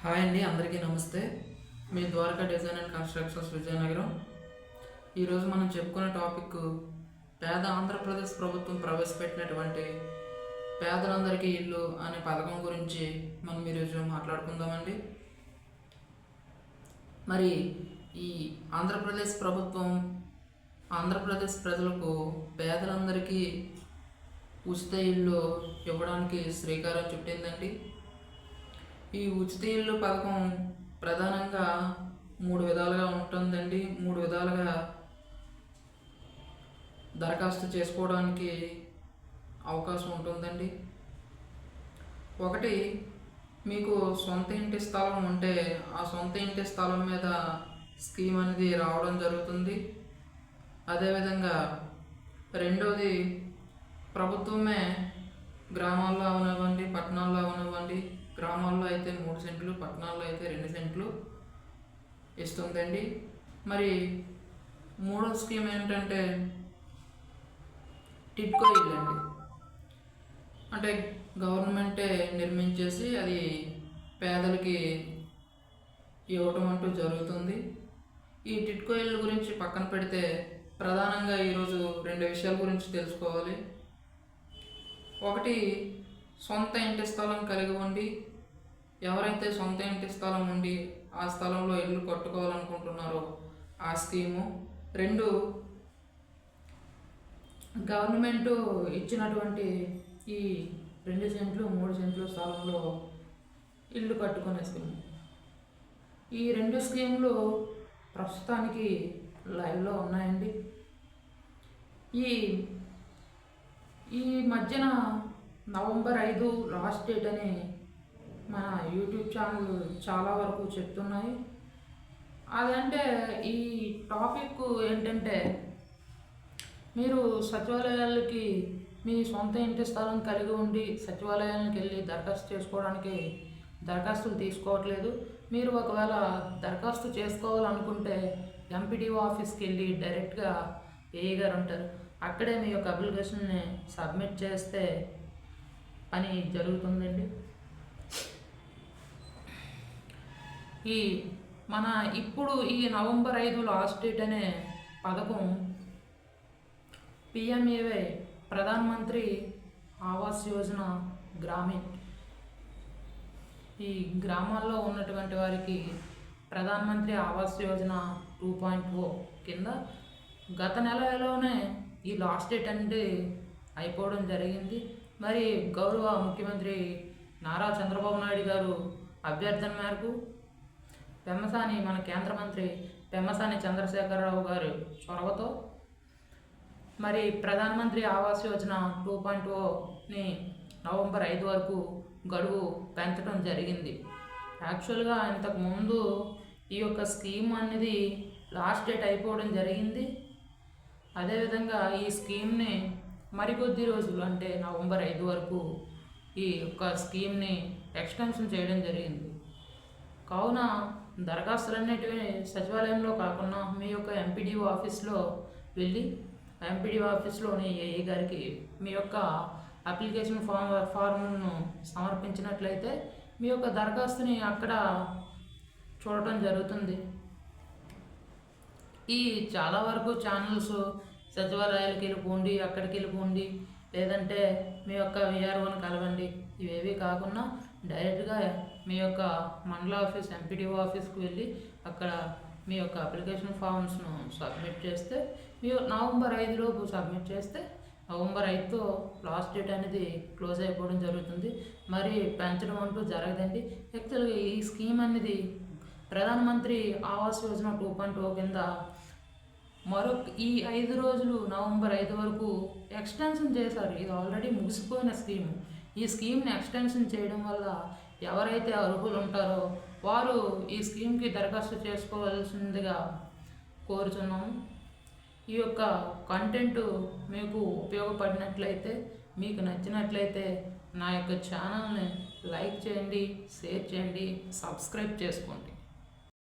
Hi అండి, అందరికీ నమస్తే. మీ Dwaraka design and constructions Vizianagaram. ఈరోజు మనం చెప్పుకునే టాపిక్ పేద ఆంధ్రప్రదేశ్ ప్రభుత్వం ప్రవేశపెట్టినటువంటి పేదలందరికీ ఇల్లు అనే పథకం గురించి మనం ఈరోజు మాట్లాడుకుందామండి. మరి ఈ ఆంధ్రప్రదేశ్ ప్రభుత్వం ఆంధ్రప్రదేశ్ ప్రజలకు పేదలందరికీ ఉచిత ఇల్లు ఇవ్వడానికి శ్రీకారం చుట్టిందండి. ఈ ఉచిత ఇల్లు పథకం ప్రధానంగా 3 విధాలుగా ఉంటుందండి. 3 విధాలుగా దరఖాస్తు చేసుకోవడానికి అవకాశం ఉంటుందండి. ఒకటి, మీకు సొంత ఇంటి స్థలం ఉంటే ఆ సొంత ఇంటి స్థలం మీద స్కీమ్ అనేది రావడం జరుగుతుంది. అదేవిధంగా రెండోది, ప్రభుత్వమే గ్రామాల్లో అవనివ్వండి, పట్టణాల్లో అవనివ్వండి, గ్రామాల్లో అయితే 3 సెంట్లు, పట్టణాల్లో అయితే 2 సెంట్లు ఇస్తుందండి. మరి మూడో స్కీమ్ ఏంటంటే టిడ్కో ఇల్లు అండి. అంటే గవర్నమెంటే నిర్మించేసి అది పేదలకి ఇవ్వటం అంటూ జరుగుతుంది. ఈ టిడ్కో ఇల్లు గురించి పక్కన పెడితే ప్రధానంగా ఈరోజు 2 విషయాల గురించి తెలుసుకోవాలి. ఒకటి, సొంత ఇంటి స్థలం కలిగి ఉండి ఎవరైతే సొంత ఇంటి స్థలం ఉండి ఆ స్థలంలో ఇల్లు కట్టుకోవాలనుకుంటున్నారో ఆ స్కీము. 2, గవర్నమెంటు ఇచ్చినటువంటి ఈ 2 సెంట్లు 3 సెంట్లు స్థలంలో ఇల్లు కట్టుకునే స్కీమ్. ఈ 2 స్కీములు ప్రస్తుతానికి లైవ్లో ఉన్నాయండి. ఈ మధ్యన నవంబర్ 5 లాస్ట్ డేట్ అని మన యూట్యూబ్ ఛానల్ చాలా వరకు చెప్తున్నాయి. అదంటే ఈ టాపిక్ ఏంటంటే, మీరు సచివాలయాలకి మీ సొంత ఇంటి స్థలం కలిగి ఉండి సచివాలయానికి వెళ్ళి దరఖాస్తు చేసుకోవడానికి దరఖాస్తులు తీసుకోవట్లేదు. మీరు ఒకవేళ దరఖాస్తు చేసుకోవాలనుకుంటే ఎంపీడీఓ ఆఫీస్కి వెళ్ళి డైరెక్ట్గా ఏఈ గారు ఉంటారు, అక్కడే మీ యొక్క అప్లికేషన్ని సబ్మిట్ చేస్తే పని జరుగుతుందండి. ఇప్పుడు ఈ నవంబర్ 5 లాస్ట్ డేట్ అనే పథకం పిఎంఏవై ప్రధానమంత్రి ఆవాస్ యోజన గ్రామీణ్, ఈ గ్రామాల్లో ఉన్నటువంటి వారికి ప్రధానమంత్రి ఆవాస్ యోజన 2.0 కింద గత నెలలోనే ఈ లాస్ట్ డేట్ అంటే అయిపోవడం జరిగింది. మరి గౌరవ ముఖ్యమంత్రి నారా చంద్రబాబు నాయుడు గారు అభ్యర్థన మేరకు మన కేంద్ర మంత్రి పెమ్మసాని చంద్రశేఖరరావు గారి చొరవతో మరి ప్రధానమంత్రి ఆవాస్ యోజన 2.0ని నవంబర్ 5 వరకు గడువు పెంచడం జరిగింది. యాక్చువల్గా ఇంతకుముందు ఈ యొక్క స్కీమ్ అనేది లాస్ట్ డేట్ అయిపోవడం జరిగింది. అదేవిధంగా ఈ స్కీమ్ని మరికొద్ది రోజులు అంటే నవంబర్ 5 వరకు ఈ యొక్క స్కీమ్ని ఎక్స్టెన్షన్ చేయడం జరిగింది. కావున దరఖాస్తులన్నిటివి సచివాలయంలో కాకుండా మీ యొక్క ఎంపీడీఓ ఆఫీస్లో వెళ్ళి ఎంపీడీఓ ఆఫీస్లోని ఏఈ గారికి మీ యొక్క అప్లికేషన్ ఫార్మ్ను సమర్పించినట్లయితే మీ యొక్క దరఖాస్తుని అక్కడ చూడటం జరుగుతుంది. ఈ చాలా వరకు ఛానల్స్ సచివాలయాలకు వెళ్ళిపోండి, అక్కడికి వెళ్ళిపోండి, లేదంటే మీ యొక్క విఆర్ఓని కలవండి, ఇవేవి కాకుండా డైరెక్ట్గా మీ యొక్క మండల ఆఫీస్ ఎంపీడీఓ ఆఫీస్కి వెళ్ళి అక్కడ మీ యొక్క అప్లికేషన్ ఫామ్స్ను సబ్మిట్ చేస్తే నవంబర్ 5 లోపు సబ్మిట్ చేస్తే నవంబర్ 5తో లాస్ట్ డేట్ అనేది క్లోజ్ అయిపోవడం జరుగుతుంది. మరి పెంచడం అంటూ జరగదండి. యాక్చువల్గా ఈ స్కీమ్ అనేది ప్రధానమంత్రి ఆవాస్ యోజన 2.0 కింద ఈ 5 రోజులు నవంబర్ 5 వరకు ఎక్స్టెన్షన్ చేశారు. ఇది ఆల్రెడీ ముగిసిపోయిన స్కీము. ఈ స్కీమ్ని ఎక్స్టెన్షన్ చేయడం వల్ల ఎవరైతే అర్హులు ఉంటారో వారు ఈ స్కీమ్కి దరఖాస్తు చేసుకోవాల్సిందిగా కోరుచున్నాము. ఈ యొక్క కంటెంట్ మీకు ఉపయోగపడినట్లయితే, మీకు నచ్చినట్లయితే నా యొక్క ఛానల్ని లైక్ చేయండి, షేర్ చేయండి, సబ్స్క్రైబ్ చేసుకోండి.